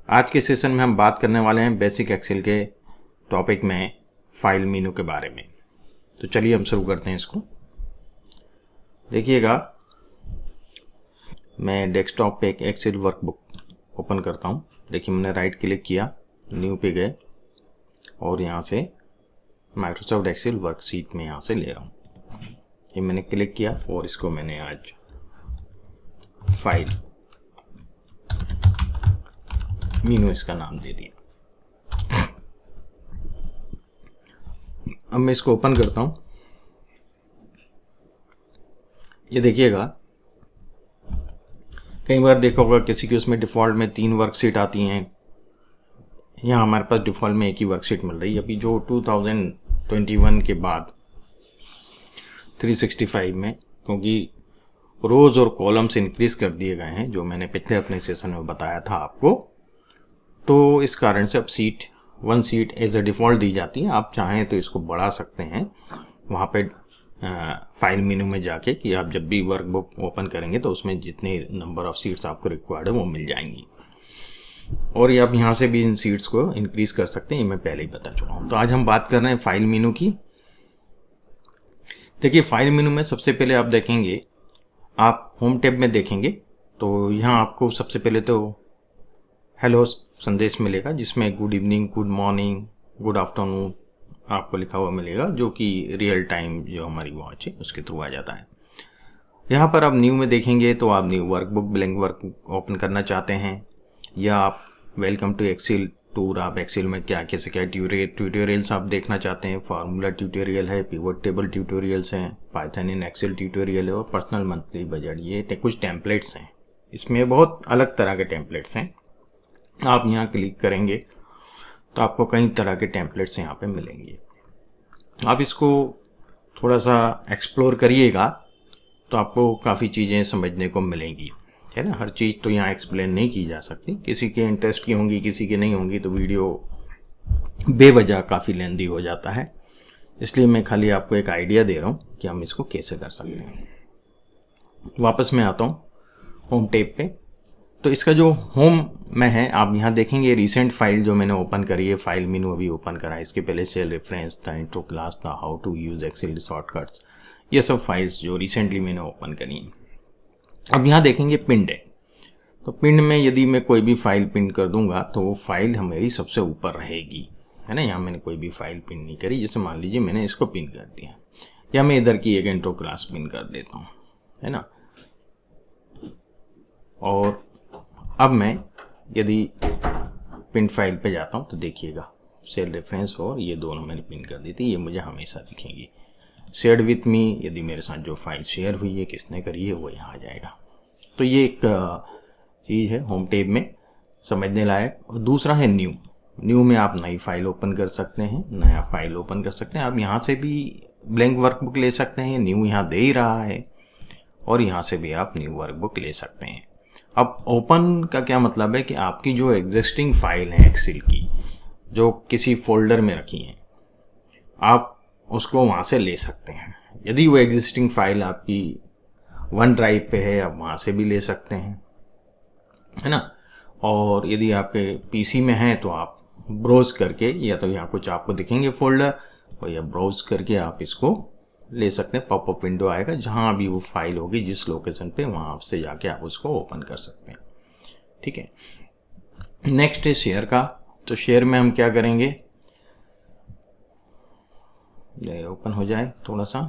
आज के सेशन में हम बात करने वाले हैं बेसिक एक्सेल के टॉपिक में फाइल मेनू के बारे में। तो चलिए हम शुरू करते हैं इसको। देखिएगा, मैं डेस्कटॉप पे एक एक्सेल वर्कबुक ओपन करता हूँ। देखिए, मैंने राइट क्लिक किया, न्यू पे गए और यहाँ से माइक्रोसॉफ्ट एक्सेल वर्कशीट में यहाँ से ले रहा हूँ। ये मैंने क्लिक किया और इसको मैंने आज फाइल मेनू इसका नाम दे दिया। अब मैं इसको ओपन करता हूं। ये देखिएगा, कई बार देखा होगा किसी के उसमें डिफ़ॉल्ट में 3 वर्कशीट आती हैं। यहाँ हमारे पास डिफ़ॉल्ट में एक ही वर्कशीट मिल रही है। अभी जो 2021 के बाद 365 में, क्योंकि रोज़ और कॉलम्स इंक्रीज कर दिए गए हैं, जो मैंने पिछले अपने सेशन में बताया था आपको, तो इस कारण से अब one sheet as a default दी जाती है। आप चाहें तो इसको बढ़ा सकते हैं वहाँ पे फाइल मेनू में जाके, कि आप जब भी वर्कबुक ओपन करेंगे तो उसमें जितने नंबर ऑफ़ सीट्स आपको रिक्वायर्ड है वो मिल जाएंगी। और ये आप यहाँ से भी इन सीट्स को इंक्रीज़ कर सकते हैं, ये मैं पहले ही बता चुका हूँ। तो आज हम बात कर रहे हैं फाइल मेनू की। देखिए, फाइल मेनू में सबसे पहले आप देखेंगे, आप होम टैब में देखेंगे तो यहाँ आपको सबसे पहले तो हेलो संदेश मिलेगा, जिसमें good evening, good morning, good afternoon आपको लिखा हुआ मिलेगा, जो कि रियल टाइम जो हमारी वॉच है उसके थ्रू आ जाता है। यहाँ पर आप न्यू में देखेंगे तो आप new workbook, blank work open करना चाहते हैं, या आप वेलकम टू एक्सेल टूर, आप एक्सेल में क्या कैसे क्या ट्यूटोरियल्स आप देखना चाहते हैं। फार्मूला ट्यूटोरियल है, पिवट टेबल ट्यूटोरियल्स हैं, पाइथन इन एक्सेल ट्यूटोरियल है और पर्सनल मंथली बजट, ये कुछ टेम्पलेट्स हैं। इसमें बहुत अलग तरह के टेम्पलेट्स हैं। आप यहाँ क्लिक करेंगे तो आपको कई तरह के टेम्पलेट्स यहाँ पे मिलेंगे। आप इसको थोड़ा सा एक्सप्लोर करिएगा तो आपको काफ़ी चीज़ें समझने को मिलेंगी, है ना। हर चीज़ तो यहाँ एक्सप्लेन नहीं की जा सकती, किसी के इंटरेस्ट की होंगी, किसी के नहीं होंगी, तो वीडियो बेवजह काफ़ी लेंदी हो जाता है। इसलिए मैं खाली आपको एक आइडिया दे रहा हूँ कि हम इसको कैसे कर सकते हैं। वापस मैं आता हूँ होम टैब पे। तो इसका जो होम में है, आप यहाँ देखेंगे रिसेंट फाइल जो मैंने ओपन करी है, फाइल मेनू अभी ओपन करा है। इसके पहले सेल रेफरेंस था, इंट्रो क्लास था, how to use Excel shortcuts, ये सब फाइल्स जो रिसेंटली मैंने ओपन करी हैं। अब यहाँ देखेंगे पिंड है, तो पिंड में यदि मैं कोई भी फाइल पिन कर दूंगा तो वो फाइल हमारी सबसे ऊपर रहेगी, है ना। यहाँ मैंने कोई भी फाइल पिन नहीं करी, जैसे मान लीजिए मैंने इसको पिन कर दिया, या मैं इधर की एक इंट्रो क्लास पिन कर देता हूँ, है ना। और अब मैं यदि पिन फाइल पे जाता हूँ तो देखिएगा, सेल रेफरेंस और ये दोनों मैंने पिन कर दी थी, ये मुझे हमेशा दिखेंगी। शेयर्ड विथ मी, यदि मेरे साथ जो फाइल शेयर हुई है, किसने करी है, वो यहाँ आ जाएगा। तो ये एक चीज़ है होम टैब में समझने लायक। और दूसरा है न्यू में आप नई फाइल ओपन कर सकते हैं, नया फाइल ओपन कर सकते हैं। आप यहाँ से भी ब्लैंक वर्कबुक ले सकते हैं, न्यू यहाँ दे ही रहा है, और यहाँ से भी आप न्यू वर्कबुक ले सकते हैं। अब ओपन का क्या मतलब है कि आपकी जो एग्जिस्टिंग फाइल है एक्सेल की, जो किसी फोल्डर में रखी हैं, आप उसको वहाँ से ले सकते हैं। यदि वो एग्जिस्टिंग फाइल आपकी वन ड्राइव पे है, आप वहाँ से भी ले सकते हैं, है ना। और यदि आपके पीसी में है तो आप ब्राउज करके, या तो यहाँ कुछ आपको दिखेंगे फोल्डर, और या ब्राउज करके आप इसको ले सकते हैं। पॉपअप विंडो आएगा, जहाँ भी वो फाइल होगी जिस लोकेशन पे, वहाँ से जाके आप उसको ओपन कर सकते हैं, ठीक है। नेक्स्ट है शेयर का। तो शेयर में हम क्या करेंगे, ये ओपन हो जाए थोड़ा सा।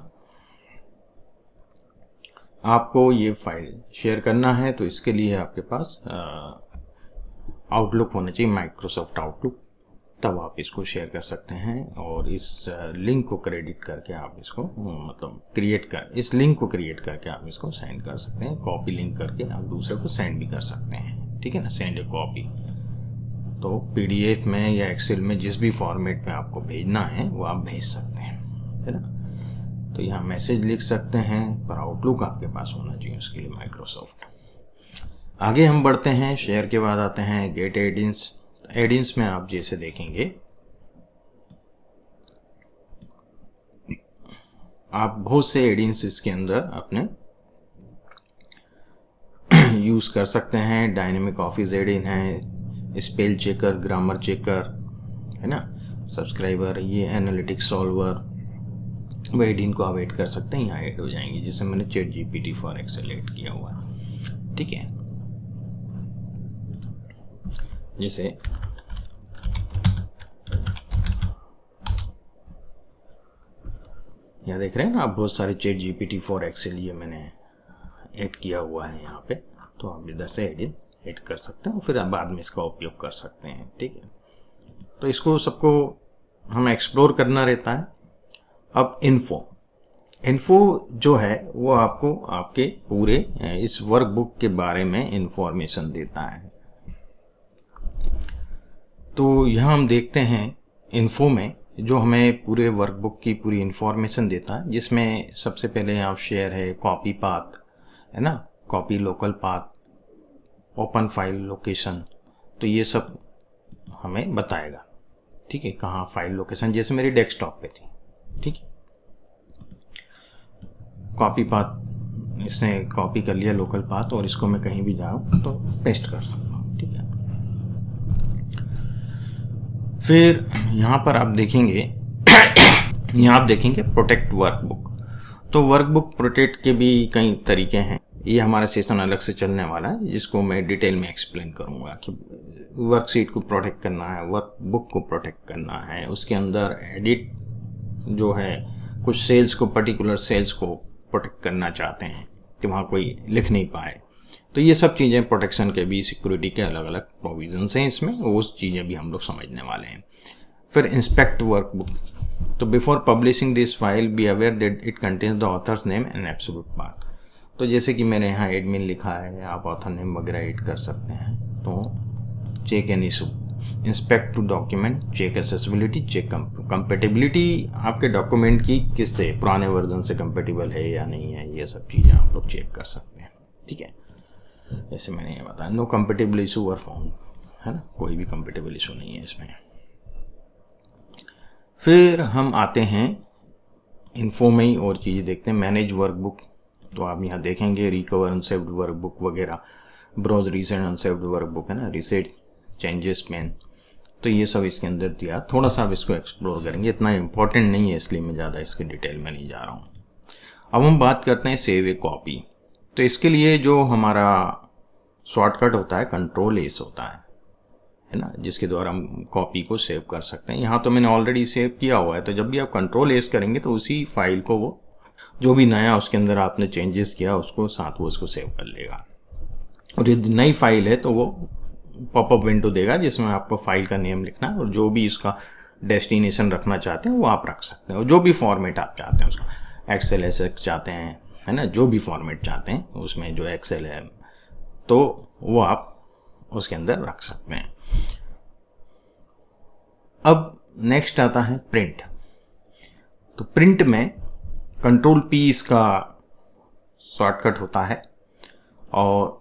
आपको ये फाइल शेयर करना है तो इसके लिए आपके पास आउटलुक होना चाहिए, माइक्रोसॉफ्ट आउटलुक, तब आप इसको शेयर कर सकते हैं। और इस लिंक को क्रेडिट करके आप इसको मतलब इस लिंक को क्रिएट करके आप इसको सेंड कर सकते हैं। कॉपी लिंक करके आप दूसरे को सेंड भी कर सकते हैं, ठीक है ना। सेंड ए कॉपी, तो पीडीएफ में या एक्सेल में जिस भी फॉर्मेट में आपको भेजना है वो आप भेज सकते हैं, है ना। तो यहाँ मैसेज लिख सकते हैं, पर आउटलुक आपके पास होना चाहिए उसके लिए माइक्रोसॉफ्ट। आगे हम बढ़ते हैं, शेयर के बाद आते हैं गेट एडिंस। एडिंस में आप जैसे देखेंगे, आप बहुत से एडिंस इसके अंदर अपने यूज़ कर सकते हैं। डायनेमिक ऑफिस एडिन है, स्पेल चेकर, ग्रामर चेकर, है ना, सब्सक्राइबर, ये एनालिटिक्स सॉल्वर, वेट इनको आप ऐड कर सकते हैं, यहाँ ऐड हो जाएंगे, जैसे मैंने ChatGPT for Excel add किया हुआ है। ठीक है, जैसे यहाँ देख रहे हैं ना आप, बहुत सारे चैट जीपीटी फॉर एक्सेल ये मैंने ऐड किया हुआ है यहाँ पे, तो आप इधर से ऐड कर सकते हैं और फिर आप बाद में इसका उपयोग कर सकते हैं। ठीक है, तो इसको सबको हम एक्सप्लोर करना रहता है। अब इन्फो जो है वो आपको आपके पूरे इस वर्कबुक के बारे में इंफॉर्मेशन देता है। तो यहाँ हम देखते हैं इन्फो में जो हमें पूरे वर्कबुक की पूरी इंफॉर्मेशन देता है, जिसमें सबसे पहले यहाँ शेयर है, कॉपी पाथ है ना, copy local path, open file location, तो ये सब हमें बताएगा। ठीक है, कहाँ फाइल लोकेशन, जैसे मेरी डेस्कटॉप पे थी। ठीक है, कॉपी पाथ, इसने कॉपी कर लिया लोकल पाथ और इसको मैं कहीं भी जाऊँ तो पेस्ट कर सकता हूँ। ठीक है, फिर यहाँ पर आप देखेंगे यहाँ आप देखेंगे प्रोटेक्ट वर्कबुक। तो वर्कबुक प्रोटेक्ट के भी कई तरीके हैं, ये हमारा सेशन अलग से चलने वाला है, जिसको मैं डिटेल में एक्सप्लेन करूँगा कि वर्कशीट को प्रोटेक्ट करना है, वर्कबुक को प्रोटेक्ट करना है, उसके अंदर एडिट जो है, कुछ सेल्स को, पर्टिकुलर सेल्स को प्रोटेक्ट करना चाहते हैं कि वहाँ कोई लिख नहीं पाए, तो ये सब चीज़ें प्रोटेक्शन के भी, सिक्योरिटी के अलग अलग प्रोविजंस हैं इसमें, वो चीज़ें भी हम लोग समझने वाले हैं। फिर इंस्पेक्ट वर्कबुक, तो before publishing this file be aware that it contains the author's name and absolute path. तो जैसे कि मैंने यहाँ एडमिन लिखा है, आप ऑथर नेम वगैरह ऐड कर सकते हैं। तो check an issue, inspect to document, check accessibility, check compatibility, आपके डॉक्यूमेंट की किससे, पुराने वर्जन से कंपेटिबल है या नहीं है, ये सब चीज़ें आप लोग चेक कर सकते हैं। ठीक है, जैसे मैंने ये बताया, no compatible issue were found, है ना, कोई भी कंपेटिबल इशू नहीं है इसमें। फिर हम आते हैं इन्फो में ही और चीज़ें देखते हैं। मैनेज वर्कबुक, तो आप यहाँ देखेंगे रिकवर अनसेव्ड वर्कबुक वगैरह, ब्राउज रीसेंट अनसेव्ड वर्कबुक, है ना, रीसेट चेंजेस पेन, तो ये सब इसके अंदर दिया। थोड़ा सा आप इसको एक्सप्लोर करेंगे, इतना इंपॉर्टेंट नहीं है इसलिए मैं ज़्यादा इसके डिटेल में नहीं जा रहा हूँ। अब हम बात करते हैं सेव ए कॉपी। तो इसके लिए जो हमारा शॉर्टकट होता है कंट्रोल एस होता है ना, जिसके द्वारा हम कॉपी को सेव कर सकते हैं। यहाँ तो मैंने ऑलरेडी सेव किया हुआ है, तो जब भी आप कंट्रोल एस करेंगे तो उसी फाइल को, वो जो भी नया उसके अंदर आपने चेंजेस किया उसको साथ वो उसको सेव कर लेगा। और यदि नई फाइल है तो वो पॉपअप विंडो देगा जिसमें आपको फाइल का नेम लिखना है और जो भी इसका डेस्टिनेशन रखना चाहते हैं वो आप रख सकते हैं, और जो भी फॉर्मेट आप चाहते हैं उसका, एक्सेल एसएक्स चाहते हैं, है ना, जो भी फॉर्मेट चाहते हैं उसमें जो एक्सेल है तो वो आप उसके अंदर रख सकते हैं। अब नेक्स्ट आता है प्रिंट। तो प्रिंट में कंट्रोल पी इसका शॉर्टकट होता है, और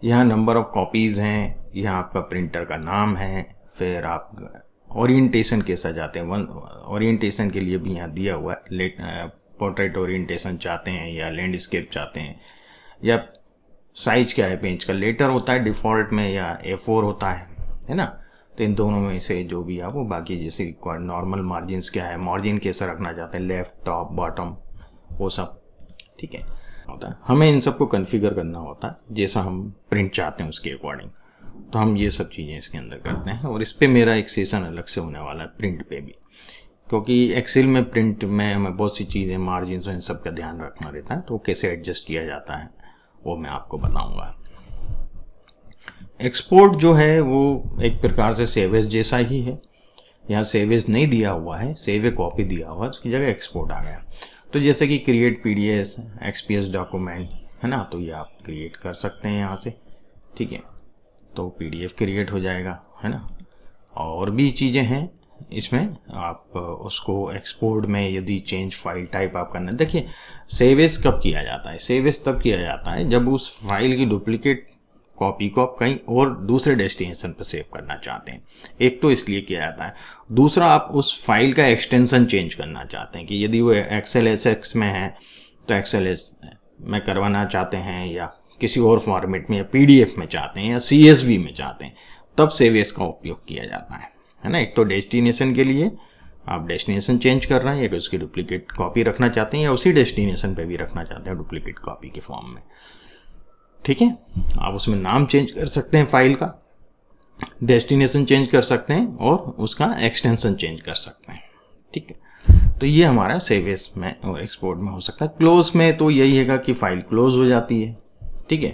यहाँ नंबर ऑफ कॉपीज़ हैं, यहाँ आपका प्रिंटर का नाम है, फिर आप ओरिएंटेशन कैसा चाहते हैं, ओरिएंटेशन के लिए भी यहाँ दिया हुआ है, पोर्ट्रेट ओरिएंटेशन चाहते हैं या लैंडस्केप चाहते हैं, या साइज क्या है पेज का, लेटर होता है डिफ़ॉल्ट में या A4 होता है ना, तो इन दोनों में से जो भी आप वो, बाकी जैसे रिक्वायर्ड नॉर्मल मार्जिन्स क्या है, मार्जिन कैसा रखना चाहते हैं, लेफ्ट, टॉप, बॉटम, वो सब ठीक है होता है। हमें इन सबको कॉन्फ़िगर करना होता है जैसा हम प्रिंट चाहते हैं उसके अकॉर्डिंग, तो हम ये सब चीज़ें इसके अंदर करते हैं। और इस पर मेरा एक सेशन अलग से होने वाला है प्रिंट पे भी, क्योंकि एक्सेल में प्रिंट में हमें बहुत सी चीज़ें, मार्जिन इन सब का ध्यान रखना रहता है, तो कैसे एडजस्ट किया जाता है वो मैं आपको बताऊंगा। एक्सपोर्ट जो है वो एक प्रकार से सेव एज जैसा ही है, यहाँ सेव एज नहीं दिया हुआ है, सेव ए कॉपी दिया हुआ है, उसकी जगह एक्सपोर्ट आ गया। तो जैसे कि क्रिएट पीडीएफ, एक्सपीएस डॉक्यूमेंट, है ना, तो ये आप क्रिएट कर सकते हैं यहाँ से, ठीक है, तो पीडीएफ क्रिएट हो जाएगा, है ना। और भी चीज़ें हैं इसमें, आप उसको एक्सपोर्ट में यदि चेंज फाइल टाइप आप करना, देखिए सेव एज कब किया जाता है, सेव एज तब किया जाता है जब उस फाइल की डुप्लीकेट कॉपी को आप कहीं और दूसरे डेस्टिनेशन पर सेव करना चाहते हैं। एक तो इसलिए किया जाता है, दूसरा आप उस फाइल का एक्सटेंशन चेंज करना चाहते हैं कि यदि वो एक्सेल एसएक्स में है तो एक्सेल एस में करवाना चाहते हैं, या किसी और फॉर्मेट में या PDF में चाहते हैं या CSV में चाहते हैं, तब सेव एज का उपयोग किया जाता है ना। एक तो डेस्टिनेशन के लिए आप डेस्टिनेशन चेंज कर रहे हैं, या उसकी डुप्लीकेट कॉपी रखना चाहते हैं, या उसी डेस्टिनेशन पे भी रखना चाहते हैं डुप्लीकेट कॉपी के फॉर्म में, ठीक है। आप उसमें नाम चेंज कर सकते हैं फाइल का, डेस्टिनेशन चेंज कर सकते हैं और उसका एक्सटेंशन चेंज कर सकते हैं, ठीक है। तो ये हमारा सेव एज में और एक्सपोर्ट में हो सकता है। क्लोज में तो यही है कि फाइल क्लोज हो जाती है, ठीक है।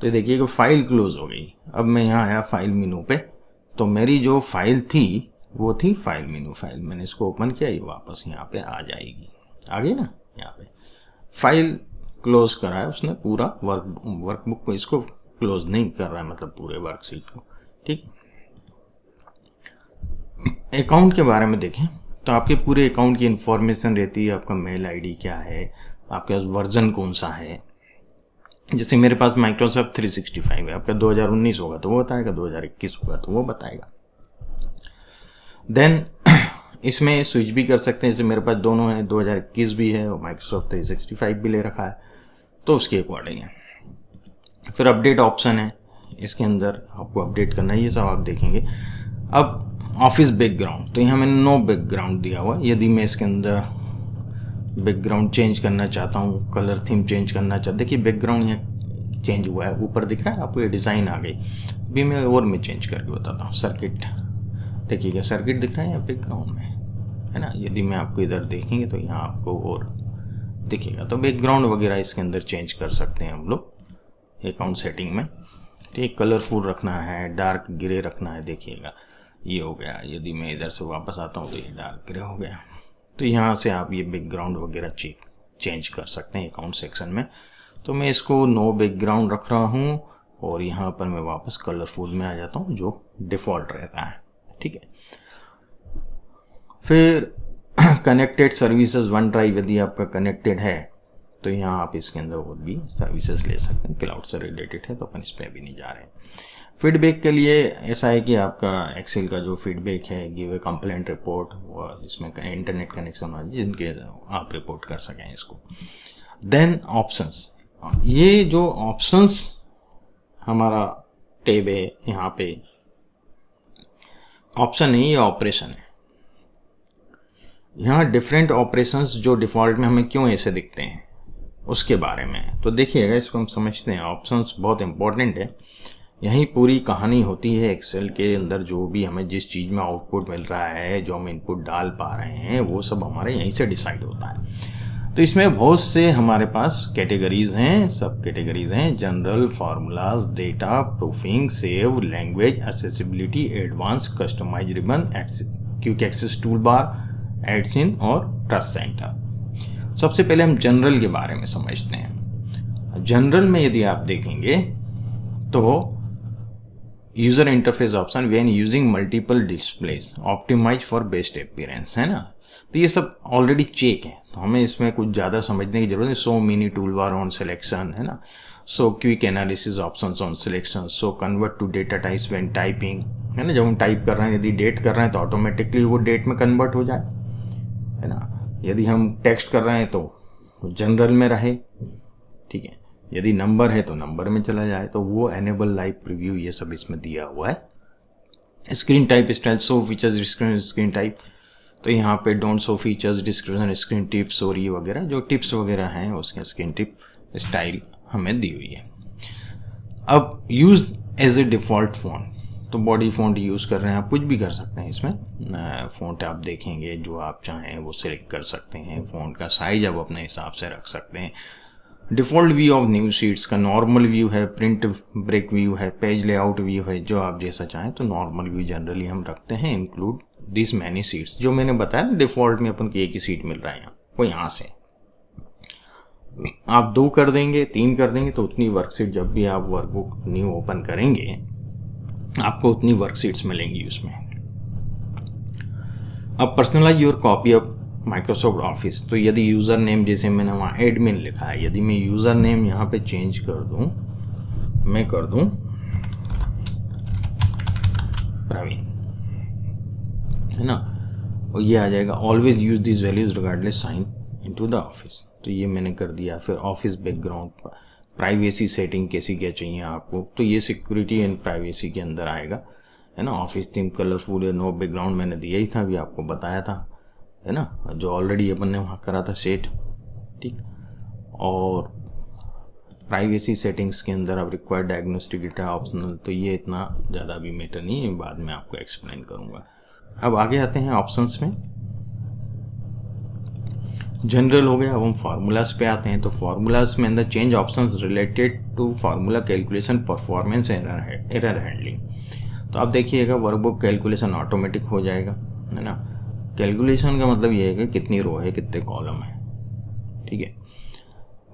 तो देखिए कि फाइल क्लोज हो गई। अब मैं यहाँ आया फाइल मेनू पे, तो मेरी जो फाइल थी वो थी फाइल मेनू फाइल, मैंने इसको ओपन किया, ये वापस यहाँ पे आ जाएगी, आ गई ना। यहाँ पे फाइल क्लोज करा है उसने पूरा, वर्कबुक को इसको क्लोज नहीं कर रहा है, मतलब पूरे वर्कशीट को, ठीक। अकाउंट के बारे में देखें तो आपके पूरे अकाउंट की इंफॉर्मेशन रहती है, आपका मेल आईडी क्या है, आपके पास वर्जन कौन सा है। जैसे मेरे पास माइक्रोसॉफ्ट 365 है, आपका 2019 होगा तो वो बताएगा, 2021 होगा तो वो बताएगा। देन इसमें स्विच भी कर सकते हैं, जैसे मेरे पास दोनों है, 2021 भी है और माइक्रोसॉफ्ट 365 भी ले रखा है, तो उसके अकॉर्डिंग है। फिर अपडेट ऑप्शन है, इसके अंदर आपको अपडेट करना है, ये सब आप देखेंगे। अब ऑफिस बैकग्राउंड, तो यहाँ मैंने नो बैकग्राउंड दिया हुआ। यदि मैं इसके अंदर बैकग्राउंड चेंज करना चाहता हूँ, कलर थीम चेंज करना चाहता, देखिए बैकग्राउंड यहाँ चेंज हुआ है, ऊपर दिख रहा है आपको, ये डिज़ाइन आ गई। अभी मैं और मैं चेंज करके बताता हूँ। सर्किट देखिएगा, सर्किट दिख रहा है यहाँ बैकग्राउंड में, है ना। यदि मैं आपको इधर देखेंगे तो यहाँ आपको और दिखेगा। तो बैकग्राउंड वगैरह इसके अंदर चेंज कर सकते हैं हम लोग अकाउंट सेटिंग में, ठीक। कलरफुल रखना है, डार्क ग्रे रखना है, देखिएगा ये हो गया। यदि मैं इधर से वापस आता हूँ तो ये डार्क ग्रे हो गया। तो यहाँ से आप ये बैकग्राउंड वगैरह चेंज कर सकते हैं अकाउंट सेक्शन में। तो मैं इसको नो बैकग्राउंड रख रहा हूँ और यहाँ पर मैं वापस कलरफुल में आ जाता हूँ, जो डिफ़ॉल्ट रहता है, ठीक है। फिर कनेक्टेड सर्विसेज, वन ड्राइव यदि आपका कनेक्टेड है तो यहाँ आप इसके अंदर और भी सर्विसेज ले सकते हैं, क्लाउड से रिलेटेड है तो अपन इस पर भी नहीं जा रहे हैं। फीडबैक के लिए ऐसा है कि आपका एक्सेल का जो फीडबैक है, गिव ए कंप्लेंट रिपोर्ट, वो इसमें इंटरनेट कनेक्शन हो जिनके आप रिपोर्ट कर सकें इसको। देन ऑप्शंस, ये जो ऑप्शंस हमारा टैब है, यहाँ पे ऑप्शन नहीं, ये ऑपरेशन है। यहाँ डिफरेंट ऑपरेशंस जो डिफ़ॉल्ट में हमें क्यों ऐसे दिखते हैं उसके बारे में तो देखिएगा, इसको हम समझते हैं। ऑप्शंस बहुत इंपॉर्टेंट है, यही पूरी कहानी होती है एक्सेल के अंदर। जो भी हमें जिस चीज़ में आउटपुट मिल रहा है, जो हम इनपुट डाल पा रहे हैं, वो सब हमारे यहीं से डिसाइड होता है। तो इसमें बहुत से हमारे पास कैटेगरीज हैं, सब कैटेगरीज हैं। General, formulas, data, proofing, save, language, accessibility, advance, customise ribbon, quick access toolbar, एड्स इन और ट्रस्ट सेंटर। सबसे पहले हम जनरल के बारे में समझते हैं। जनरल में यदि आप देखेंगे तो user interface option, when using multiple displays, optimize for best appearance, है ना। तो ये सब ऑलरेडी चेक है, तो हमें इसमें कुछ ज़्यादा समझने की जरूरत है। So mini tool bar on selection, है ना। So quick analysis options on selection, so convert to data types when typing, है ना। जब हम टाइप कर रहे हैं, यदि डेट कर रहे हैं तो ऑटोमेटिकली वो डेट में कन्वर्ट हो जाए, है ना। यदि हम टेक्स्ट कर रहे हैं तो जनरल में रहे, ठीक है। यदि नंबर है तो नंबर में चला जाए, तो वो एनेबल लाइव प्रीव्यू, ये सब इसमें दिया हुआ है। Screen type style, show features description screen type, तो यहाँ पे don't show features description screen tips और ये वगैरह जो टिप्स वगैरह हैं उसके स्क्रीन टिप स्टाइल हमें दी हुई है। अब use as a default font, तो बॉडी फ़ॉन्ट यूज़ कर रहे हैं, आप कुछ भी कर सकते हैं इसमें। फ़ॉन्ट आप देखेंगे जो आप चाहें वो सिलेक्ट कर सकते हैं। फ़ॉन्ट का साइज आप अपने हिसाब से रख सकते हैं। Default view of new sheets का नॉर्मल व्यू है, प्रिंट ब्रेक व्यू है, पेज लेआउट व्यू है, जो आप जैसा चाहें। तो नॉर्मल व्यू जनरली हम रखते हैं। इंक्लूड दिस मैनी सीट्स, जो मैंने बताया डिफ़ॉल्ट में अपन को एक ही सीट मिल रहा है यहाँ, वो यहाँ से आप 2 कर देंगे, 3 कर देंगे, तो उतनी वर्कशीट जब भी आप वर्कबुक न्यू ओपन करेंगे आपको उतनी वर्कशीट्स मिलेंगी उसमें। अब personalize your copy of Microsoft Office, तो यदि यूज़र नेम, जैसे मैंने वहाँ एडमिन लिखा है, यदि मैं यूज़र नेम यहाँ पे चेंज कर दूँ, मैं कर दूँ प्रवीण, है ना, और ये आ जाएगा always use this values regardless sign into the office, तो ये मैंने कर दिया। फिर ऑफिस बैकग्राउंड, प्राइवेसी सेटिंग कैसी क्या चाहिए आपको, तो ये सिक्योरिटी एंड प्राइवेसी के अंदर आएगा, है ना। ऑफिस थीम कलरफुल है, नो बैकग्राउंड मैंने दिया ही था, अभी आपको बताया था, है ना, जो ऑलरेडी अपन ने वहाँ करा था सेट, ठीक। और प्राइवेसी सेटिंग्स के अंदर अब रिक्वायर्ड डायग्नोस्टिक डेटा ऑप्शनल, तो ये इतना ज़्यादा भी मैटर नहीं है, बाद में आपको एक्सप्लेन करूँगा। अब आगे आते हैं ऑप्शंस में। जनरल हो गया, अब हम फार्मूलाज पे आते हैं। तो फार्मूलाज में अंदर change options related to formula calculation performance error handling. तो आप देखिएगा वर्कबुक कैलकुलेशन ऑटोमेटिक हो जाएगा, है ना। कैलकुलेशन का मतलब ये है कि कितनी रो है, कितने कॉलम है, ठीक है।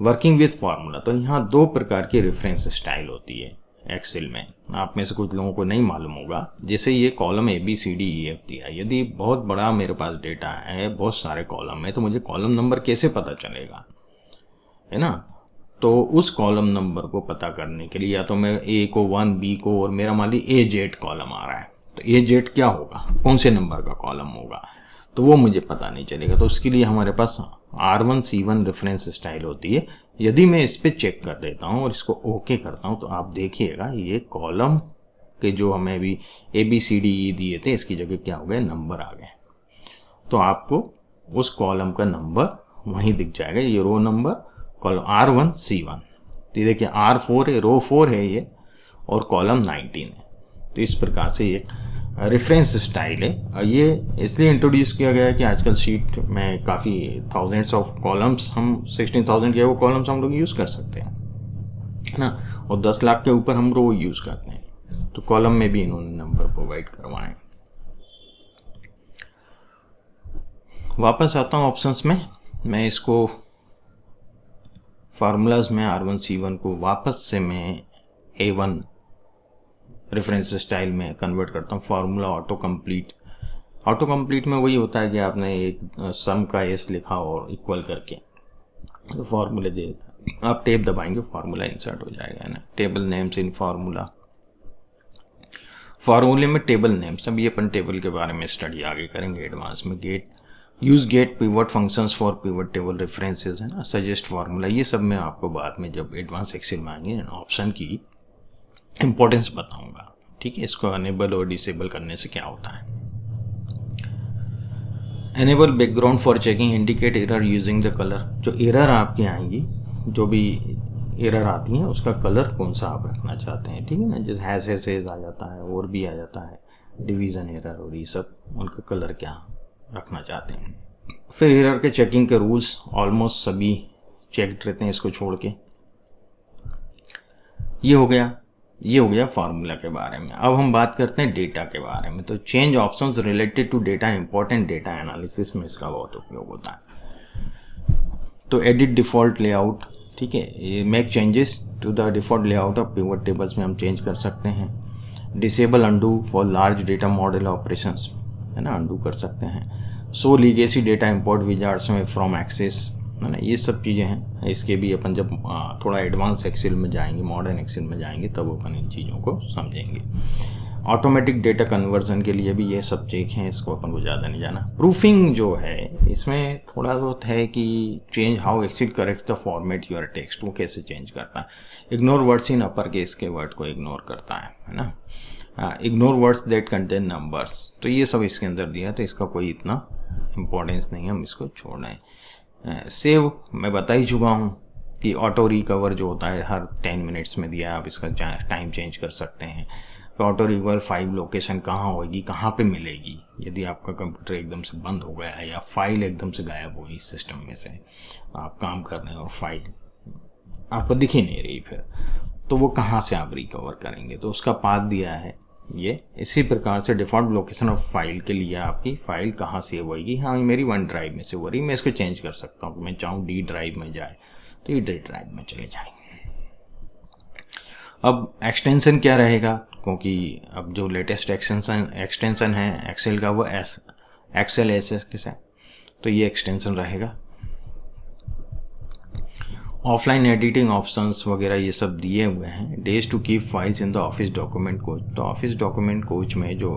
वर्किंग विथ फार्मूला, तो यहाँ 2 प्रकार की रेफरेंस स्टाइल होती है एक्सेल में। आप में से कुछ लोगों को नहीं मालूम होगा। जैसे ये कॉलम ABCDEF दिया है, यदि बहुत बड़ा मेरे पास डेटा है, बहुत सारे कॉलम है, तो मुझे कॉलम नंबर कैसे पता चलेगा, है ना। तो उस कॉलम नंबर को पता करने के लिए या तो मैं A को 1, B को, और मेरा मान ली AZ कॉलम आ रहा है, तो AZ क्या होगा, कौन से नंबर का कॉलम होगा, तो वो मुझे पता नहीं चलेगा। तो उसके लिए हमारे पास R1C1 रेफरेंस स्टाइल होती है। यदि मैं इस पर चेक कर देता हूँ और इसको ओके करता हूँ, तो आप देखिएगा ये कॉलम के जो हमें अभी ABCDE दिए थे, इसकी जगह क्या हो गए, नंबर आ गए। तो आपको उस कॉलम का नंबर वहीं दिख जाएगा, ये रो नंबर कॉलम R1C1। तो देखिए R4 है, रो 4 है ये, और कॉलम 19 है। तो इस प्रकार से ये रेफरेंस स्टाइल है। ये इसलिए इंट्रोड्यूस किया गया है कि आजकल शीट में काफ़ी थाउजेंड्स ऑफ कॉलम्स, हम 16,000 के वो कॉलम्स हम लोग यूज़ कर सकते हैं, है ना, और 10 लाख के ऊपर हम रो यूज़ करते हैं। तो कॉलम में भी इन्होंने नंबर प्रोवाइड करवाए। वापस आता हूँ ऑप्शंस में। मैं इसको फार्मूलाज में R1C1 को वापस से मैं A1 रेफरेंस स्टाइल में कन्वर्ट करता हूँ। फार्मूला ऑटो कंप्लीट में वही होता है कि आपने एक सम का एस लिखा और इक्वल करके तो फार्मूले दे, आप टेब दबाएंगे फार्मूला इंसर्ट हो जाएगा, है ना। टेबल नेम्स इन फार्मूले में टेबल नेम्स, अभी अपन टेबल के बारे में स्टडी आगे करेंगे एडवांस में। Get pivot functions for pivot table references, है ना, सजेस्ट फार्मूला, ये सब मैं आपको बाद में जब एडवांस एक्सेल में आएंगे ऑप्शन की इंपॉर्टेंस बताऊंगा, ठीक है। इसको अनेबल और डिसेबल करने से क्या होता है। Enable background for checking indicate error using the colour, जो एरर आपकी आएंगी, जो भी एरर आती हैं उसका कलर कौन सा आप रखना चाहते हैं, ठीक है ना। जैसे हैज आ जाता है, और भी आ जाता है, डिवीज़न एरर, और ये सब उनका कलर क्या रखना चाहते हैं। फिर एरर के चेकिंग के रूल्स ऑलमोस्ट सभी चेक्ड रहते हैं, इसको छोड़ के। ये हो गया फार्मूला के बारे में। अब हम बात करते हैं डेटा के बारे में। तो change options related to data, important data analysis में इसका बहुत उपयोग होता है। तो एडिट डिफ़ॉल्ट लेआउट, ठीक है, ये make changes to the default layout of pivot tables में हम चेंज कर सकते हैं। Disable undo for large data model operations, है ना, अंडू कर सकते हैं। So legacy data import wizards में फ्रॉम एक्सेस, है ना, ये सब चीज़ें हैं। इसके भी अपन जब थोड़ा एडवांस एक्सेल में जाएंगे, मॉडर्न एक्सेल में जाएंगे, तब अपन इन चीज़ों को समझेंगे। ऑटोमेटिक डेटा कन्वर्जन के लिए भी ये सब चेक हैं, इसको अपन को ज़्यादा नहीं जाना। प्रूफिंग जो है इसमें थोड़ा बहुत है कि change how Excel corrects the format your text, वो कैसे चेंज करता है। Ignore words in upper case के वर्ड को इग्नोर करता है ना। Ignore words that contain numbers, तो ये सब इसके अंदर दिया, तो इसका कोई इतना इम्पोर्टेंस नहीं है, हम इसको छोड़ना है। सेव मैं बता ही चुका हूँ कि ऑटो रिकवर जो होता है हर 10 मिनट्स में दिया है, आप इसका टाइम चेंज कर सकते हैं। तो ऑटो रिकवर फाइल लोकेशन कहाँ होगी, कहाँ पे मिलेगी, यदि आपका कंप्यूटर एकदम से बंद हो गया है या फाइल एकदम से गायब हो गई सिस्टम में से, आप काम कर रहे हैं और फाइल आपको दिख ही नहीं रही, फिर तो वो कहाँ से आप रिकवर करेंगे, तो उसका पाथ दिया है ये। इसी प्रकार से डिफ़ॉल्ट लोकेशन ऑफ फाइल के लिए आपकी फ़ाइल कहाँ सेव होगी, हाँ मेरी वन ड्राइव में सेव हो रही, मैं इसको चेंज कर सकता हूँ। मैं चाहूँ डी ड्राइव में जाए तो ये डी ड्राइव में चले जाएंगे। अब एक्सटेंशन क्या रहेगा, क्योंकि अब जो लेटेस्ट एक्सटेंशन है एक्सेल का वो एक्सेल एसएस के साथ, तो ये एक्सटेंशन रहेगा। ऑफलाइन एडिटिंग ऑप्शंस वगैरह ये सब दिए हुए हैं। Days to keep files in the Office document cache, तो ऑफिस डॉक्यूमेंट कोच में जो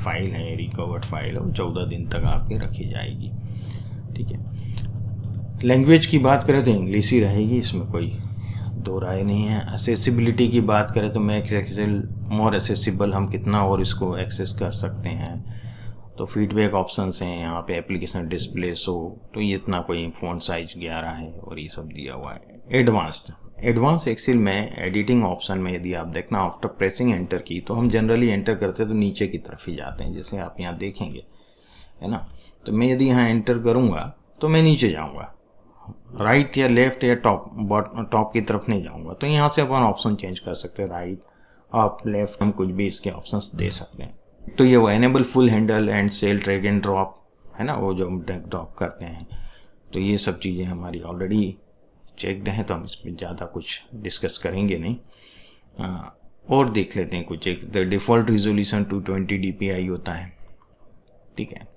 फाइल है, रिकवर्ड फाइल है, वो 14 दिन तक आपकी रखी जाएगी, ठीक है। लैंग्वेज की बात करें तो इंग्लिश ही रहेगी, इसमें कोई दो राय नहीं है। असेसिबिलिटी की बात करें तो मैक एक्सेल मोर असेसिबल, हम कितना और इसको एक्सेस कर सकते हैं। तो फीडबैक ऑप्शंस हैं यहाँ पे, एप्लीकेशन डिस्प्ले शो, तो ये इतना कोई फ़ॉन्ट साइज 11 है और ये सब दिया हुआ है। एडवांस एक्सेल में एडिटिंग ऑप्शन में यदि आप देखना आफ्टर प्रेसिंग एंटर की, तो हम जनरली एंटर करते तो नीचे की तरफ ही जाते हैं, जैसे आप यहाँ देखेंगे, है ना। तो मैं यदि यहाँ एंटर करूँगा तो मैं नीचे जाऊँगा, राइट या लेफ्ट या टॉप की तरफ नहीं जाऊँगा। तो यहाँ से अपन ऑप्शन चेंज कर सकते हैं, राइट अप लेफ्ट, हम कुछ भी इसके ऑप्शंस दे सकते हैं। तो ये वो enable fill handle and cell drag and drop है ना, वो जो हम ड्रैग ड्रॉप करते हैं। तो ये सब चीज़ें हमारी ऑलरेडी चेकड हैं, तो हम इस पर ज़्यादा कुछ डिस्कस करेंगे नहीं। और देख लेते हैं कुछ। एक डिफ़ॉल्ट रिजोल्यूशन 220 dpi होता है, ठीक है।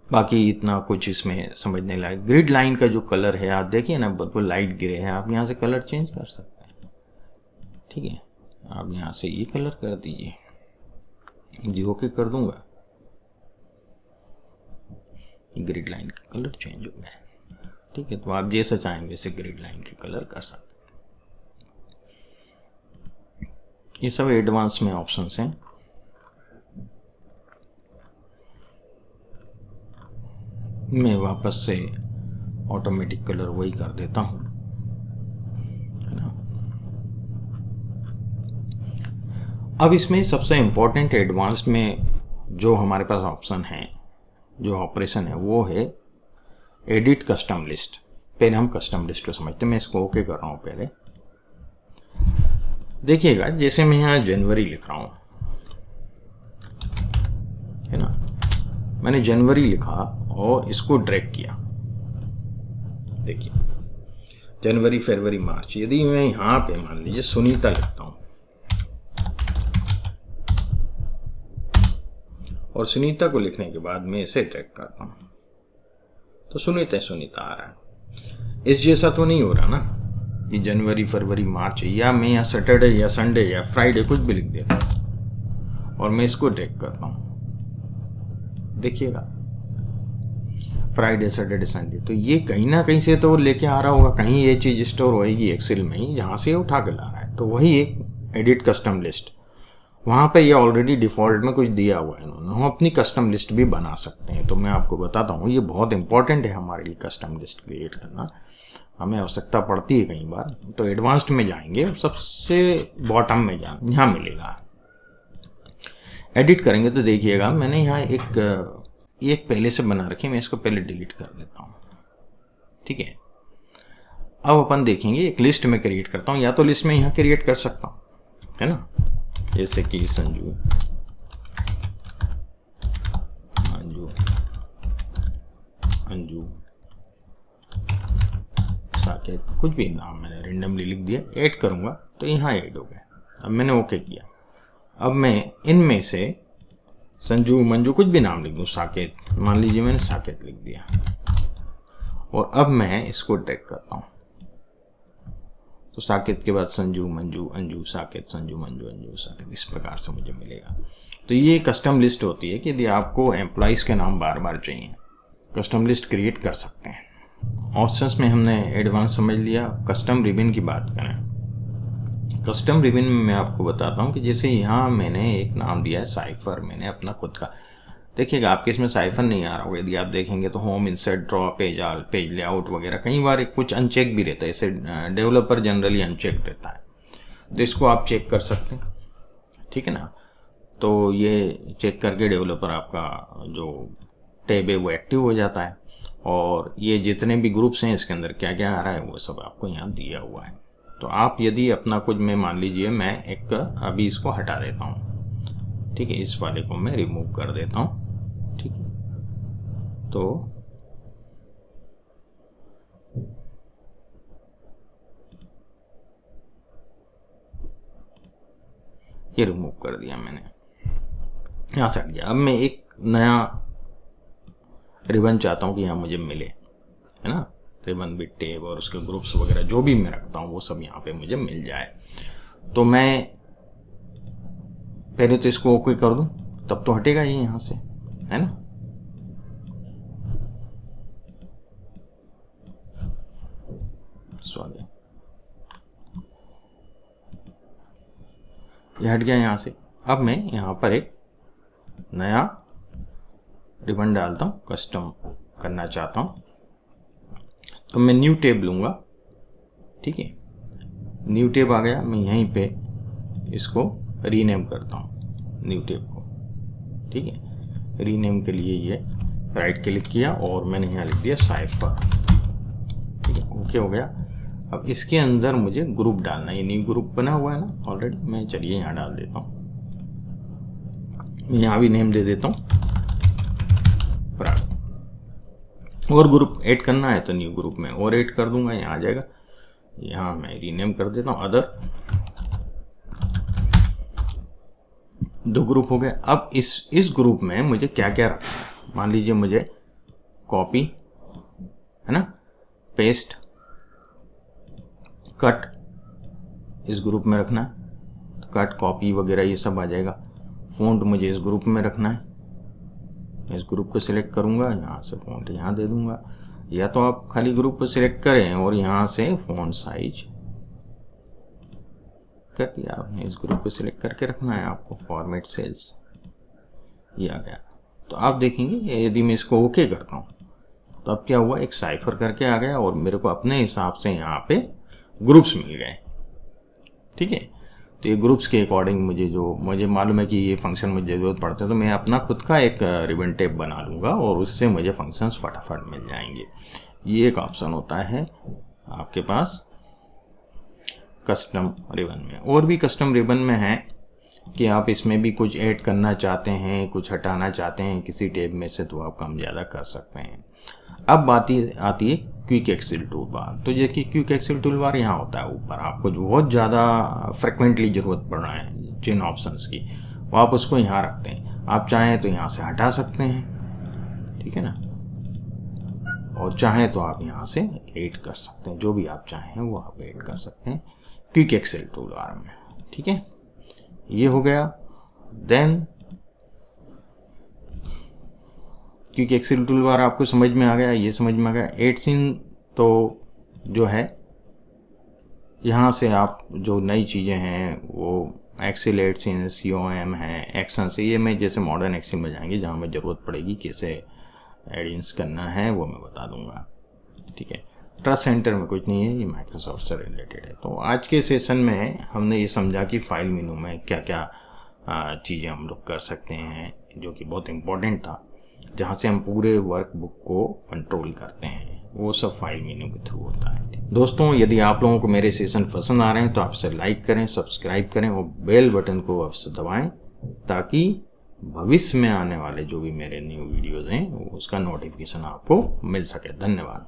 बाकी इतना कुछ इसमें समझने लायक। ग्रिड लाइन का जो कलर है आप देखिए ना, बिल्कुल लाइट ग्रे है, आप यहाँ से कलर चेंज कर सकते हैं, ठीक है। आप यहाँ से ये कलर कर दीजिए जी, ओके कर दूंगा, ग्रिड लाइन का कलर चेंज हो गया, ठीक है। तो आप जैसा चाहें वैसे ग्रिड लाइन के कलर कर सकते हैं। ये सब एडवांस में ऑप्शंस हैं। मैं वापस से ऑटोमेटिक कलर वही कर देता हूँ, है ना। अब इसमें सबसे इम्पोर्टेंट एडवांस में जो हमारे पास ऑप्शन है, जो ऑपरेशन है, वो है एडिट कस्टम लिस्ट। पहले हम कस्टम लिस्ट को समझते हैं। मैं इसको ओके कर रहा हूँ। पहले देखिएगा, जैसे मैं यहाँ जनवरी लिख रहा हूँ, है ना, मैंने जनवरी लिखा और इसको ड्रैग किया, देखिए जनवरी फरवरी मार्च। यदि मैं यहाँ पे मान लीजिए सुनीता लिखता हूँ और सुनीता को लिखने के बाद मैं इसे ड्रैग करता हूँ, तो सुनीता आ रहा है। इस जैसा तो नहीं हो रहा ना कि जनवरी फरवरी मार्च, या मैं यहाँ सैटरडे या संडे या फ्राइडे कुछ भी लिख देता हूँ और मैं इसको ड्रैग करता हूँ, देखिएगा फ्राइडे सैटरडे संडे। तो ये कहीं ना कहीं से तो लेके आ रहा होगा, कहीं ये चीज़ स्टोर होएगी एक्सेल में ही, जहाँ से उठा के ला रहा है। तो वही एक एडिट कस्टम लिस्ट, वहाँ पे ये ऑलरेडी डिफ़ॉल्ट में कुछ दिया हुआ है इन्होंने, हम अपनी कस्टम लिस्ट भी बना सकते हैं। तो मैं आपको बताता हूँ, ये बहुत इंपॉर्टेंट है हमारे लिए कस्टम लिस्ट क्रिएट करना, हमें आवश्यकता पड़ती है कई बार। तो एडवांस्ड में जाएंगे, सबसे बॉटम में यहाँ मिलेगा, एडिट करेंगे तो देखिएगा मैंने यहाँ एक पहले से बना रखी है, मैं इसको पहले डिलीट कर देता हूँ, ठीक है। अब अपन देखेंगे, एक लिस्ट में क्रिएट करता हूँ, या तो लिस्ट में यहाँ क्रिएट कर सकता हूँ, है ना, जैसे कि संजू अंजू साकेत, कुछ भी नाम मैंने रेंडमली लिख दिया, ऐड करूँगा तो यहाँ ऐड हो गया। अब मैंने ओके किया। अब मैं इनमें से संजू मंजू कुछ भी नाम लिख दूँ, साकेत मान लीजिए, मैंने साकेत लिख दिया और अब मैं इसको ड्रैग करता हूँ। तो साकेत के बाद संजू मंजू अंजू साकेत, संजू मंजू अंजू साकेत, इस प्रकार से मुझे मिलेगा। तो ये कस्टम लिस्ट होती है कि यदि आपको एम्प्लॉइज़ के नाम बार बार चाहिए, कस्टम लिस्ट क्रिएट कर सकते हैं। ऑप्शंस में हमने एडवांस समझ लिया। कस्टम रिबन की बात करें, कस्टम रिबन में मैं आपको बताता हूँ कि जैसे यहाँ मैंने एक नाम दिया है साइफर, मैंने अपना खुद का, देखिएगा आपके इसमें साइफर नहीं आ रहा होगा। यदि आप देखेंगे तो होम, इंसर्ट, ड्रॉ, पेज आल, पेज लेआउट वगैरह कई बार कुछ अनचेक भी रहता है, इसे डेवलपर जनरली अनचेक रहता है, तो इसको आप चेक कर सकते हैं, ठीक है ना। तो ये चेक करके डेवलपर आपका जो टैब है वो एक्टिव हो जाता है, और ये जितने भी ग्रुप्स हैं इसके अंदर क्या क्या आ रहा है वो सब आपको यहाँ दिया हुआ है। तो आप यदि अपना कुछ, मैं मान लीजिए मैं एक अभी इसको हटा देता हूँ, ठीक है, इस वाले को मैं रिमूव कर देता हूँ, ठीक है। तो ये रिमूव कर दिया मैंने, यहाँ से हट गया। अब मैं एक नया रिबन चाहता हूँ कि यहाँ मुझे मिले, है ना, रिबन विद टैब और उसके ग्रुप्स वगैरह जो भी मैं रखता हूँ वो सब यहाँ पे मुझे मिल जाए। तो मैं पहले तो इसको ओके कर दूँ, तब तो हटेगा ये यहाँ से, है ना। स्वागत। ये हट गया यहाँ से। अब मैं यहाँ पर एक नया रिबन डालता हूँ, कस्टम करना चाहता हूँ, तो मैं न्यू टैब लूँगा। ठीक है, न्यू टैब आ गया, मैं यहीं पे इसको रीनेम करता हूँ न्यू टैब को। ठीक है, रीनेम के लिए ये राइट क्लिक किया और मैंने यहाँ लिख दिया साइफर। ठीक है, ओके हो गया। अब इसके अंदर मुझे ग्रुप डालना है, ये न्यू ग्रुप बना हुआ है ना ऑलरेडी, मैं चलिए यहाँ डाल देता हूँ, यहाँ भी नेम दे देता हूँ प्राग। और ग्रुप ऐड करना है तो न्यू ग्रुप में और ऐड कर दूंगा, यहाँ आ जाएगा। यहाँ मैं रीनेम कर देता हूँ अदर। 2 ग्रुप हो गए। अब इस ग्रुप में मुझे क्या क्या रखना है, मान लीजिए मुझे कॉपी है ना, पेस्ट, कट इस ग्रुप में रखना है, तो कट कॉपी वगैरह ये सब आ जाएगा। फ़ॉन्ट मुझे इस ग्रुप में रखना है, इस ग्रुप को सिलेक्ट करूंगा, यहाँ से फ़ॉन्ट यहाँ दे दूंगा, या तो आप खाली ग्रुप को सिलेक्ट करें और यहाँ से फ़ॉन्ट साइज कर दिया आपने। इस ग्रुप को सिलेक्ट करके रखना है आपको, फॉर्मेट सेल्स ये आ गया। तो आप देखेंगे यदि मैं इसको ओके करता हूँ तो अब क्या हुआ, एक साइफर करके आ गया और मेरे को अपने हिसाब से यहाँ पे ग्रुप्स मिल गए। ठीक है, तो ये ग्रुप्स के अकॉर्डिंग मुझे मालूम है कि ये फंक्शन मुझे ज़रूरत पड़ता है, तो मैं अपना खुद का एक रिबन टैब बना लूँगा और उससे मुझे फंक्शंस फटाफट मिल जाएंगे। ये एक ऑप्शन होता है आपके पास कस्टम रिबन में। और भी कस्टम रिबन में है कि आप इसमें भी कुछ ऐड करना चाहते हैं, कुछ हटाना चाहते हैं किसी टैब में से, तो आप कम ज़्यादा कर सकते हैं। अब बात आती है क्विक एक्सेल टूल बार। तो ये कि क्विक एक्सेल टूल बार यहाँ होता है ऊपर, आपको जो बहुत ज़्यादा फ्रिक्वेंटली ज़रूरत पड़ रहा है जिन ऑप्शंस की, वो आप उसको यहाँ रखते हैं। आप चाहें तो यहाँ से हटा सकते हैं, ठीक है ना, और चाहें तो आप यहाँ से ऐड कर सकते हैं, जो भी आप चाहें वो आप ऐड कर सकते हैं क्विक एक्सेल टूल बार में। ठीक है, ये हो गया। Then quick Excel tool bar आपको समझ में आ गया, ये समझ में आ गया। ऐड सीन तो जो है यहाँ से आप जो नई चीज़ें हैं वो एक्सेल ऐड सीन, COM है, एक्शन से, ये मैं जैसे मॉडर्न एक्सेल में जाएंगे जहाँ में ज़रूरत पड़ेगी कैसे एडिंग्स करना है वो मैं बता दूंगा। ठीक है, ट्रस्ट सेंटर में कुछ नहीं है, ये माइक्रोसॉफ्ट से रिलेटेड है। तो आज के सेशन में हमने ये समझा कि फाइल मेनू में क्या क्या चीज़ें हम लोग कर सकते हैं, जो कि बहुत इम्पोर्टेंट था, जहाँ से हम पूरे वर्कबुक को कंट्रोल करते हैं, वो सब फाइल मेनू के थ्रू होता है। दोस्तों, यदि आप लोगों को मेरे सेशन पसंद आ रहे हैं तो आप इसे लाइक करें, सब्सक्राइब करें और बेल बटन को अवश्य दबाएं, ताकि भविष्य में आने वाले जो भी मेरे न्यू वीडियोज़ हैं उसका नोटिफिकेशन आपको मिल सके। धन्यवाद।